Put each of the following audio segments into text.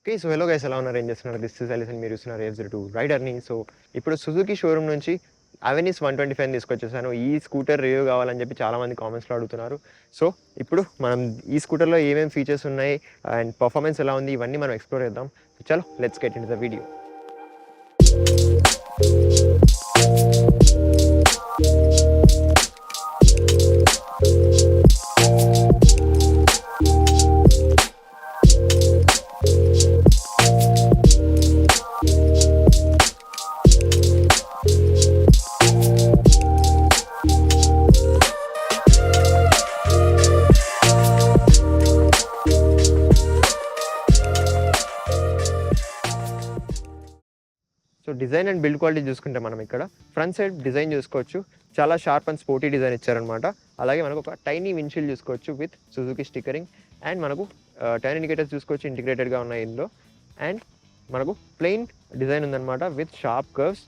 Okay. So, hello guys, ఎలా ఉన్నారు? ఏం చేస్తున్నారు? దిస్ ఈజ్ అలీస్ అండ్ మీరు చూస్తున్నారు AF02 రైడర్‌ని. సో, ఇప్పుడు సుజుకి షోరూమ్ నుంచి అవెనిస్ 125ని తీసుకొచ్చేసాను. ఈ స్కూటర్ రివ్యూ కావాలని చెప్పి చాలామంది కామెంట్స్‌లో అడుగుతున్నారు. సో, ఇప్పుడు మనం ఈ స్కూటర్‌లో ఏమేమి ఫీచర్స్ ఉన్నాయి అండ్ పర్ఫార్మెన్స్ ఎలా ఉంది, ఇవన్నీ మనం ఎక్స్‌ప్లోర్ చేద్దాం. చలో let's get into the video. So, design and build quality చూసుకుంటే మనం ఇక్కడ ఫ్రంట్ సైడ్ డిజైన్ చూసుకోవచ్చు. చాలా షార్ప్ అండ్ స్పోర్టీ డిజైన్ ఇచ్చారనమాట. అలాగే మనకు ఒక టైనీ విండ్‌షీల్డ్ చూసుకోవచ్చు విత్ సుజుకి స్టిక్కరింగ్. అండ్ మనకు టర్న్ ఇండికేటర్స్ చూసుకోవచ్చు, ఇంటిగ్రేటెడ్‌గా ఉన్నాయి ఇందులో. అండ్ మనకు ప్లెయిన్ డిజైన్ ఉందనమాట విత్ షార్ప్ కర్వ్స్.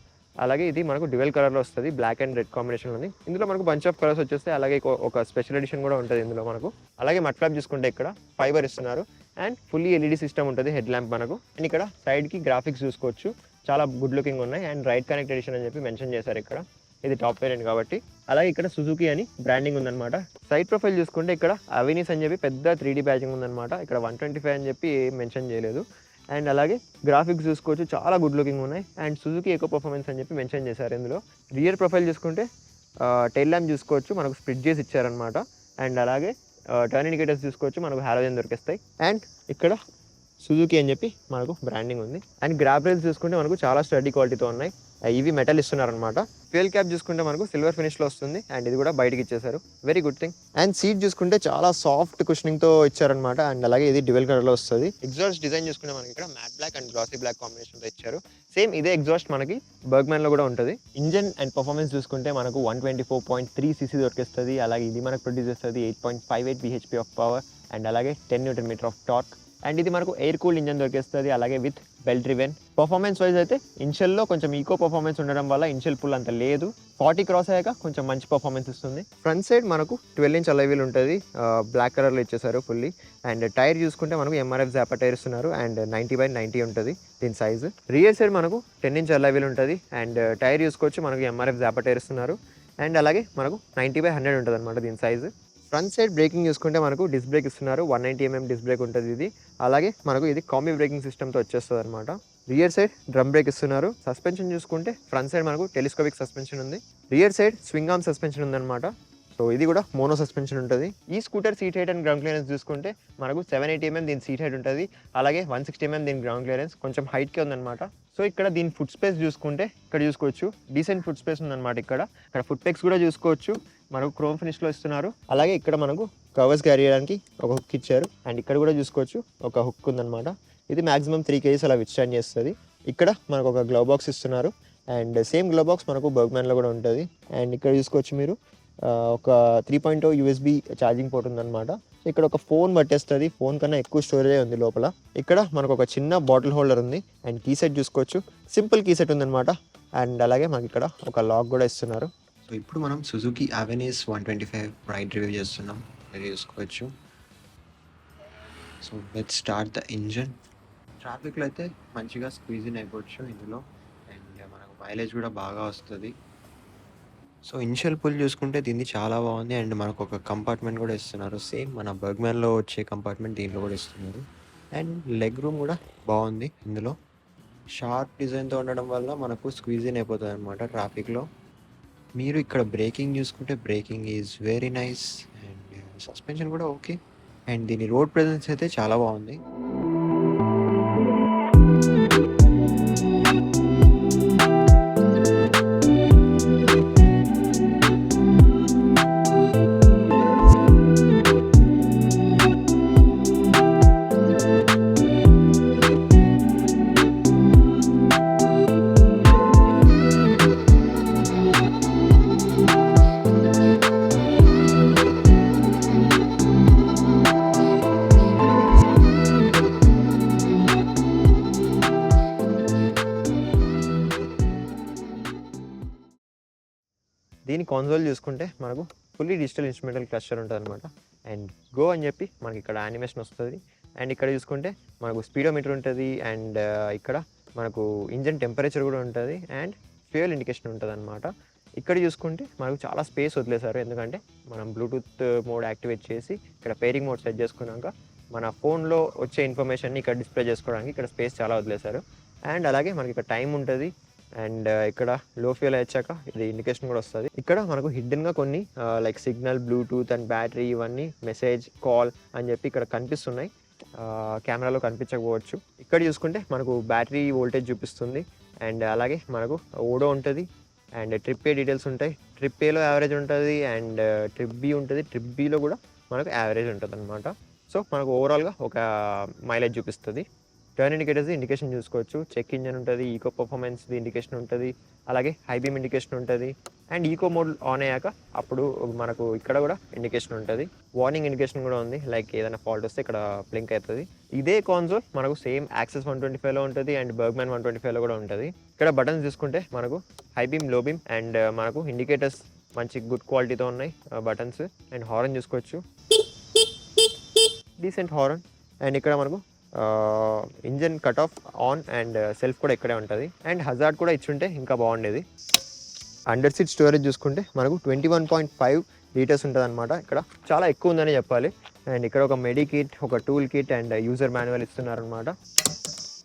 అలాగే ఇది మనకు డ్యువల్ కలర్‌లో వస్తది. బ్లాక్ అండ్ రెడ్ కాంబినేషన్‌లో ఉంది. ఇందులో మనకు బంచ్ ఆఫ్ కలర్స్ వచ్చేస్తాయి. అలాగే ఒక స్పెషల్ ఎడిషన్ కూడా ఉంటది ఇందులో మనకు. అలాగే మడ్ ఫ్లాప్ చూసుకుంటే ఇక్కడ ఫైబర్ ఇస్తున్నారు. అండ్ ఫుల్లీ ఎల్ఈడీ సిస్టమ్ ఉంటది హెడ్ ల్యాంప్ మనకు. అండ్ ఇక్కడ సైడ్‌కి గ్రాఫిక్స్ చూసుకోవచ్చు. చాలా గుడ్ లుకింగ్ ఉన్నాయి. అండ్ రైట్ కనెక్ట్ ఎడిషన్ అని చెప్పి మెన్షన్ చేశారు ఇక్కడ. ఇది టాప్ వేరియంట్ కాబట్టి. అలాగే ఇక్కడ సుజుకి అని బ్రాండింగ్ ఉందన్నమాట. సైడ్ ప్రొఫైల్ చూసుకుంటే ఇక్కడ అవెనిస్ అని చెప్పి పెద్ద 3D బ్యాచింగ్ ఉందన్నమాట. ఇక్కడ 125 అని చెప్పి మెన్షన్ చేయలేదు. అండ్ అలాగే గ్రాఫిక్స్ చూసుకోవచ్చు, చాలా గుడ్ లుకింగ్ ఉన్నాయి. అండ్ సుజుకి ఎకో పర్ఫార్మెన్స్ అని చెప్పి మెన్షన్ చేశారు ఇందులో. రియర్ ప్రొఫైల్ చూసుకుంటే టైల్ ల్యాంప్ చూసుకోవచ్చు, మనకు స్ప్లిట్ చేసి ఇచ్చారనమాట. అండ్ అలాగే టర్న్ ఇండికేటర్స్ చూసుకోవచ్చు, మనకు హాలోజన్ దొరికిస్తాయి. అండ్ ఇక్కడ సుజుకి అని చెప్పి మనకు బ్రాండింగ్ ఉంది. అండ్ గ్రాబ్ రైల్స్ చూసుకుంటే మనకు చాలా స్టడీ క్వాలిటీతో ఉన్నాయి. ఇవి మెటల్ ఇస్తున్నారనమాట. ఫ్యూయల్ క్యాప్ చూసుకుంటే మనకు సిల్వర్ ఫినిష్లో వస్తుంది. అండ్ ఇది కూడా బయటకి ఇచ్చేసారు, very good thing. And seat చూసుకుంటే చాలా సాఫ్ట్ కుషనింగ్తో ఇచ్చారనమాట. అండ్ అలాగే ఇది డ్యువల్ కలర్లో వస్తుంది. ఎగ్జాస్ట్ డిజైన్ చూసుకుంటే మనకి ఇక్కడ matte black and glossy black కాంబినేషన్తో ఇచ్చారు. సేమ్ ఇదే ఎగ్జాస్ట్ మనకి బర్గ్మ్యాన్లో కూడా ఉంటుంది. ఇంజన్ అండ్ పర్ఫార్మెన్స్ చూసుకుంటే మనకు 124.3 cc దొరికిస్తుంది. అలాగే ఇది మనకు ప్రొడ్యూస్ చేస్తుంది 8.58 bhp ఆఫ్ పవర్. అండ్ అలాగే 10 Nm ఆఫ్ టార్క్. అండ్ ఇది మనకు ఎయిర్ కూల్ ఇంజన్ దొరికేస్తుంది. అలాగే with belt driven. Performance wise అయితే ఇనిషియల్లో కొంచెం ఈకో పర్ఫార్మెన్స్ ఉండడం వల్ల ఇనిషియల్ పుల్ అంత లేదు. 40 క్రాస్ అయ్యాక కొంచెం మంచి పర్ఫార్మెన్స్ ఇస్తుంది. ఫ్రంట్ సైడ్ మనకు 12 inch అలై వీల్ ఉంటుంది. బ్లాక్ కలర్లో ఇచ్చేసారు ఫుల్లీ. అండ్ టైర్ చూసుకుంటే మనకు MRF జాపా టైర్ ఇస్తున్నారు. అండ్ 90/90 ఉంటుంది దీని సైజు. రియర్ సైడ్ మనకు 10 inch అలై వీల్ ఉంటుంది. అండ్ టైర్ చూసుకోవచ్చు, మనకు MRF జాపా టైర్ ఇస్తున్నారు. అండ్ అలాగే మనకు 90/100 ఉంటుంది అనమాట దీని సైజు. ఫ్రంట్ సైడ్ బ్రేకింగ్ చూసుకుంటే మనకు డిస్క్ బ్రేక్ ఇస్తున్నారు. 190 mm డిస్క్ బ్రేక్ ఉంటుంది ఇది. అలాగే మనకు ఇది కాంబీ బ్రేకింగ్ సిస్టమ్తో వచ్చేస్తుంది అనమాట. రియర్ సైడ్ డ్రమ్ బ్రేక్ ఇస్తున్నారు. సస్పెన్షన్ చూసుకుంటే ఫ్రంట్ సైడ్ మనకు టెలిస్కోపిక్ సస్పెన్షన్ ఉంది. Rear side swing arm suspension ఉందన్నమాట. సో ఇది కూడా మోనో సస్పెన్షన్ ఉంటుంది. ఈ scooter seat height and ground clearance చూసుకుంటే మనకు 780 mm దీని సీట్ హైట్ ఉంటుంది. అలాగే 160 mm దీని గ్రౌండ్ క్లియరెన్స్, కొంచెం హైట్కే ఉందన్నమాట. సో ఇక్కడ దీని ఫుట్ స్పేస్ చూసుకుంటే ఇక్కడ చూసుకోవచ్చు, డీసెంట్ ఫుట్ స్పేస్ ఉందన్నమాట. ఇక్కడ ఫుట్ పెక్స్ కూడా చూసుకోవచ్చు, మనకు క్రోమ్ ఫినిష్లో ఇస్తున్నారు. అలాగే ఇక్కడ మనకు కవర్స్ క్యారీ చేయడానికి ఒక హుక్ ఇచ్చారు. అండ్ ఇక్కడ కూడా చూసుకోవచ్చు ఒక హుక్ ఉందన్నమాట. ఇది మాక్సిమం 3 kgs అలా విత్స్టాండ్ చేస్తుంది. ఇక్కడ మనకు ఒక గ్లవ్ బాక్స్ ఇస్తున్నారు. అండ్ సేమ్ గ్లవ్ బాక్స్ మనకు బర్గ్మ్యాన్లో కూడా ఉంటుంది. అండ్ ఇక్కడ చూసుకోవచ్చు మీరు ఒక 3.0 USB ఛార్జింగ్ పోర్ట్ ఉందన్నమాట. ఇక్కడ ఒక ఫోన్ పట్టేస్తుంది. ఫోన్ కన్నా ఎక్కువ స్టోరేజ్ ఉంది లోపల. ఇక్కడ మనకు ఒక చిన్న బాటిల్ హోల్డర్ ఉంది. అండ్ కీ సెట్ చూసుకోవచ్చు, సింపుల్ కీ సెట్ ఉందన్నమాట. అండ్ అలాగే మనకి ఇక్కడ ఒక లాక్ కూడా ఇస్తున్నారు. సో ఇప్పుడు మనం సుజుకి అవెనిస్ 125 రైడ్ రివ్యూ చేస్తున్నాం, అది చూసుకోవచ్చు. So let's start the engine. ట్రాఫిక్లో అయితే మంచిగా స్క్వీజిన్ అయిపోవచ్చు ఇందులో. అండ్ మనకు మైలేజ్ కూడా బాగా వస్తుంది. సో ఇనిషియల్ పుల్ చూసుకుంటే దీన్ని చాలా బాగుంది. అండ్ మనకు ఒక కంపార్ట్మెంట్ కూడా ఇస్తున్నారు. సేమ్ మన బర్గ్మ్యాన్లో వచ్చే కంపార్ట్మెంట్ దీంట్లో కూడా ఇస్తున్నారు. అండ్ లెగ్ రూమ్ కూడా బాగుంది ఇందులో. షార్ప్ డిజైన్తో ఉండడం వల్ల మనకు స్క్వీజిన్ అయిపోతుంది అనమాట ట్రాఫిక్లో. మీరు ఇక్కడ బ్రేకింగ్ చూసుకుంటే breaking is very nice. And suspension కూడా ఓకే. అండ్ దీని రోడ్ ప్రెజెన్స్ అయితే చాలా బాగుంది. దీని కన్సోల్ చూసుకుంటే మనకు ఫుల్లీ డిజిటల్ ఇన్స్ట్రుమెంటల్ క్లస్టర్ ఉంటుంది అనమాట. అండ్ గో అని చెప్పి మనకి ఇక్కడ యానిమేషన్ వస్తుంది. అండ్ ఇక్కడ చూసుకుంటే మనకు స్పీడోమీటర్ ఉంటుంది. అండ్ ఇక్కడ మనకు ఇంజన్ టెంపరేచర్ కూడా ఉంటుంది అండ్ ఫ్యూయల్ ఇండికేషన్ ఉంటుందన్నమాట. ఇక్కడ చూసుకుంటే మనకు చాలా స్పేస్ వదిలేశారు, ఎందుకంటే మనం బ్లూటూత్ మోడ్ యాక్టివేట్ చేసి ఇక్కడ పేరింగ్ మోడ్ సెట్ చేసుకున్నాక మన ఫోన్లో వచ్చే ఇన్ఫర్మేషన్ని ఇక్కడ డిస్ప్లే చేసుకోవడానికి ఇక్కడ స్పేస్ చాలా వదిలేశారు. అండ్ అలాగే మనకి ఇక్కడ టైం ఉంటుంది. అండ్ ఇక్కడ లో ఫ్యూయల్ వచ్చాక ఇది ఇండికేషన్ కూడా వస్తుంది. ఇక్కడ మనకు హిడ్డెన్గా కొన్ని like signal, Bluetooth and battery ఇవన్నీ మెసేజ్, కాల్ అని చెప్పి ఇక్కడ కనిపిస్తున్నాయి. కెమెరాలో కనిపించకపోవచ్చు. ఇక్కడ చూసుకుంటే మనకు బ్యాటరీ వోల్టేజ్ చూపిస్తుంది. అండ్ అలాగే మనకు ఓడో ఉంటుంది అండ్ ట్రిప్ ఏ డీటెయిల్స్ ఉంటాయి. ట్రిప్ ఏలో యావరేజ్ ఉంటుంది అండ్ ట్రిప్ బి ఉంటుంది. ట్రిప్ బిలో కూడా మనకు యావరేజ్ ఉంటుంది అనమాట. సో మనకు ఓవరాల్గా ఒక మైలేజ్ చూపిస్తుంది. టర్న్ ఇండికేటర్స్ ఇండికేషన్ చూసుకోవచ్చు. చెక్ ఇంజన్ ఉంటుంది, ఈకో పర్ఫార్మెన్స్ది ఇండికేషన్ ఉంటుంది, అలాగే హై బీమ్ ఇండికేషన్ ఉంటుంది. అండ్ ఈకో మోడ్ ఆన్ అయ్యాక అప్పుడు మనకు ఇక్కడ కూడా ఇండికేషన్ ఉంటుంది. వార్నింగ్ ఇండికేషన్ కూడా ఉంది, లైక్ ఏదైనా ఫాల్ట్ వస్తే ఇక్కడ బ్లింక్ అవుతుంది. ఇదే కాన్సోల్ మనకు సేమ్ యాక్సెస్ 125లో ఉంటుంది అండ్ బర్గ్మ్యాన్ 125లో కూడా ఉంటుంది. ఇక్కడ బటన్స్ చూసుకుంటే మనకు హై బీమ్, లో బీమ్ అండ్ మనకు ఇండికేటర్స్ మంచి గుడ్ క్వాలిటీతో ఉన్నాయి బటన్స్. అండ్ హారన్ చూసుకోవచ్చు, డీసెంట్ హారన్. అండ్ ఇక్కడ మనకు engine cut off on and self కూడా ఇక్కడే ఉంటుంది. అండ్ హజార్డ్ కూడా ఇచ్చుంటే ఇంకా బాగుండేది. అండర్ సీట్ స్టోరేజ్ చూసుకుంటే మనకు 21.5 లీటర్స్ ఉంటుంది అనమాట. ఇక్కడ చాలా ఎక్కువ ఉందని చెప్పాలి. అండ్ ఇక్కడ ఒక మెడి కిట్, ఒక tool kit and user manual ఇస్తున్నారనమాట.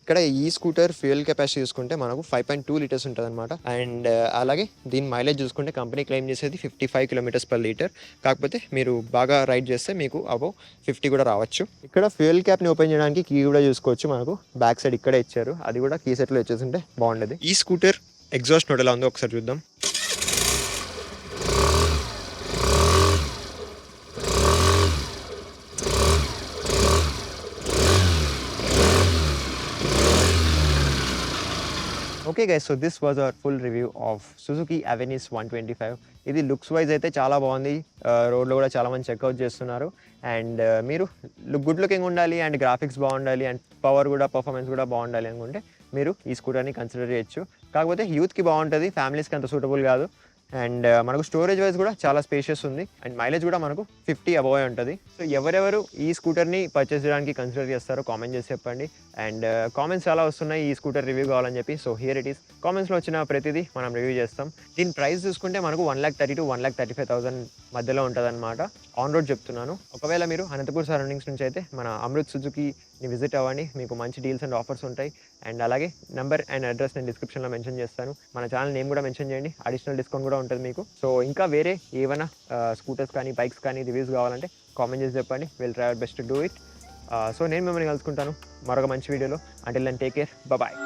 ఇక్కడ ఈ స్కూటర్ ఫ్యూయల్ కెపాసిటీ చూసుకుంటే మనకు 5.2 లీటర్స్ ఉంటుంది అనమాట. అండ్ అలాగే దీని మైలేజ్ చూసుకుంటే కంపెనీ క్లెయిమ్ చేసేది 55 కిలోమీటర్స్ పర్ లీటర్. కాకపోతే మీరు బాగా రైడ్ చేస్తే మీకు అబౌవ్ 50 కూడా రావచ్చు. ఇక్కడ ఫ్యూయల్ క్యాప్ని ఓపెన్ చేయడానికి కీ కూడా చూసుకోవచ్చు. మనకు బ్యాక్ సైడ్ ఇక్కడే ఇచ్చారు, అది కూడా కీ సెట్లో వచ్చేసింటే బాగుండేది. ఈ స్కూటర్ ఎగ్జాస్ట్ నోట్ ఎలా ఉందో ఒకసారి చూద్దాం. Okay guys, so this was our full review of Suzuki Avenis 125. ఇది లుక్స్ వైజ్ అయితే చాలా బాగుంది. రోడ్లో కూడా చాలా మంది చెక్అవుట్ చేస్తున్నారు. అండ్ మీరు గుడ్ లుకింగ్ ఉండాలి అండ్ గ్రాఫిక్స్ బాగుండాలి అండ్ పవర్ కూడా, పర్ఫార్మెన్స్ కూడా బాగుండాలి అనుకుంటే మీరు ఈ స్కూటర్ని కన్సిడర్ చేయొచ్చు. కాకపోతే యూత్కి బాగుంటుంది, ఫ్యామిలీస్కి అంత సూటబుల్ కాదు. అండ్ మనకు స్టోరేజ్ వైజ్ కూడా చాలా స్పేషియస్ ఉంది అండ్ మైలేజ్ కూడా మనకు 50 అబోవ్ ఉంటుంది. సో ఎవరెవరు ఈ స్కూటర్ని పర్చేస్ చేయడానికి కన్సిడర్ చేస్తారో కామెంట్ చేసి చెప్పండి. అండ్ కామెంట్స్ చాలా వస్తున్నాయి ఈ స్కూటర్ రివ్యూ కావాలని చెప్పి. So here it is. కామెంట్స్లో వచ్చిన ప్రతిదీ మనం రివ్యూ చేస్తాం. దీని ప్రైస్ చూసుకుంటే మనకు 1,30,000 to 1,35,000 మధ్యలో ఉంటుంది అనమాట. ఆన్ రోడ్ చెప్తున్నాను. ఒకవేళ మీరు అనంతపూర్ సరౌండింగ్స్ నుంచి అయితే మన అమృత్ సుజుకిని విజిట్ అవ్వండి, మీకు మంచి డీల్స్ అండ్ ఆఫర్స్ ఉంటాయి. అండ్ అలాగే నెంబర్ అండ్ అడ్రస్ నేను డిస్క్రిప్షన్లో మెన్షన్ చేస్తాను. మన ఛానల్ నేమ్ కూడా మెన్షన్ చేయండి, అడిషనల్ డిస్కౌంట్ కూడా ఉంటుంది మీకు. సో ఇంకా వేరే ఏమైనా స్కూటర్స్ కానీ, బైక్స్ కానీ రివ్యూస్ కావాలంటే కామెంట్ చేసి చెప్పండి. Will try our best to do it. So నేను మిమ్మల్ని కలుసుకుంటాను మరొక మంచి వీడియోలో. Until then take care, bye.